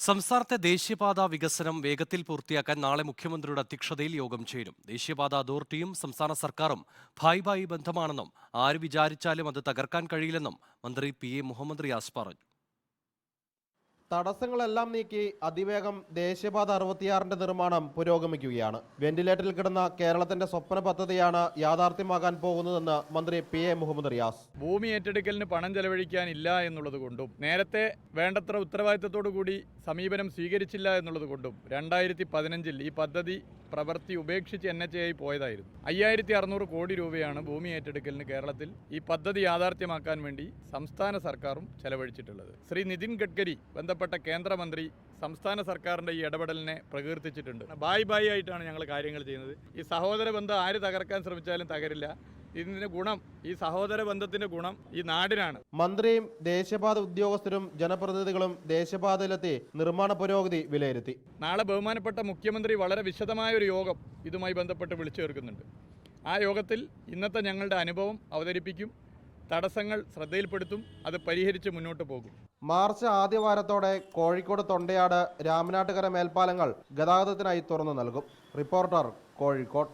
സംസ്ഥാനത്തെ ദേശീയപാത വികസനം വേഗത്തിൽ പൂർത്തിയാക്കാൻ നാളെ മുഖ്യമന്ത്രിയുടെ അധ്യക്ഷതയിൽ യോഗം ചേരും. ദേശീയപാത അതോറിറ്റിയും സംസ്ഥാന സർക്കാരും ഭായ് ബന്ധമാണെന്നും ആര് വിചാരിച്ചാലും അത് തകർക്കാൻ കഴിയില്ലെന്നും മന്ത്രി PA മുഹമ്മദ് റിയാസ് പറഞ്ഞു. തടസ്സങ്ങളെല്ലാം നീക്കി അതിവേഗം ദേശീയപാത 66ന്റെ നിർമ്മാണം പുരോഗമിക്കുകയാണ്. വെന്റിലേറ്ററിൽ കിടന്ന കേരളത്തിന്റെ സ്വപ്ന പദ്ധതിയാണ് യാഥാർത്ഥ്യമാകാൻ പോകുന്നതെന്ന് മന്ത്രി PA മുഹമ്മദ് റിയാസ്. ഭൂമി ഏറ്റെടുക്കലിന് പണം ചെലവഴിക്കാനില്ല എന്നുള്ളത് കൊണ്ടും നേരത്തെ വേണ്ടത്ര ഉത്തരവാദിത്തത്തോടു കൂടി സമീപനം സ്വീകരിച്ചില്ല എന്നുള്ളത് കൊണ്ടും 2015 ഈ പദ്ധതി പ്രവൃത്തി ഉപേക്ഷിച്ച് NHAI പോയതായിരുന്നു. 5600 കോടി രൂപയാണ് ഭൂമി ഏറ്റെടുക്കലിന് കേരളത്തിൽ ഈ പദ്ധതി യാഥാർത്ഥ്യമാക്കാൻ വേണ്ടി സംസ്ഥാന സർക്കാരും ചെലവഴിച്ചിട്ടുള്ളത്. ശ്രീ നിതിൻ ഗഡ്കരി ബന്ധപ്പെട്ട കേന്ദ്രമന്ത്രി സംസ്ഥാന സർക്കാരിൻ്റെ ഈ ഇടപെടലിനെ പ്രകീർത്തിച്ചിട്ടുണ്ട്. ബായ് ആയിട്ടാണ് ഞങ്ങൾ കാര്യങ്ങൾ ചെയ്യുന്നത്. ഈ സഹോദര ബന്ധം ആര് തകർക്കാൻ ശ്രമിച്ചാലും തകരില്ല. ഇതിന്റെ ഗുണം, ഈ സഹോദര ബന്ധത്തിന്റെ ഗുണം ഈ നാടിനാണ്. മന്ത്രിയും ദേശീയപാത ഉദ്യോഗസ്ഥരും ജനപ്രതിനിധികളും ദേശീയപാതയിലെത്തി നിർമ്മാണ പുരോഗതി വിലയിരുത്തി. നാളെ ബഹുമാനപ്പെട്ട മുഖ്യമന്ത്രി വളരെ വിശദമായ ഒരു യോഗം ഇതുമായി ബന്ധപ്പെട്ട് വിളിച്ചു ചേർക്കുന്നുണ്ട്. ആ യോഗത്തിൽ ഇന്നത്തെ ഞങ്ങളുടെ അനുഭവം അവതരിപ്പിക്കും, തടസ്സങ്ങൾ ശ്രദ്ധയിൽപ്പെടുത്തും, അത് പരിഹരിച്ച് മുന്നോട്ട് പോകും. മാർച്ച് ആദ്യവാരത്തോടെ കോഴിക്കോട് തൊണ്ടയാട് രാമനാട്ടുകര മേൽപ്പാലങ്ങൾ ഗതാഗതത്തിനായി തുറന്നു നൽകും. റിപ്പോർട്ടർ, കോഴിക്കോട്.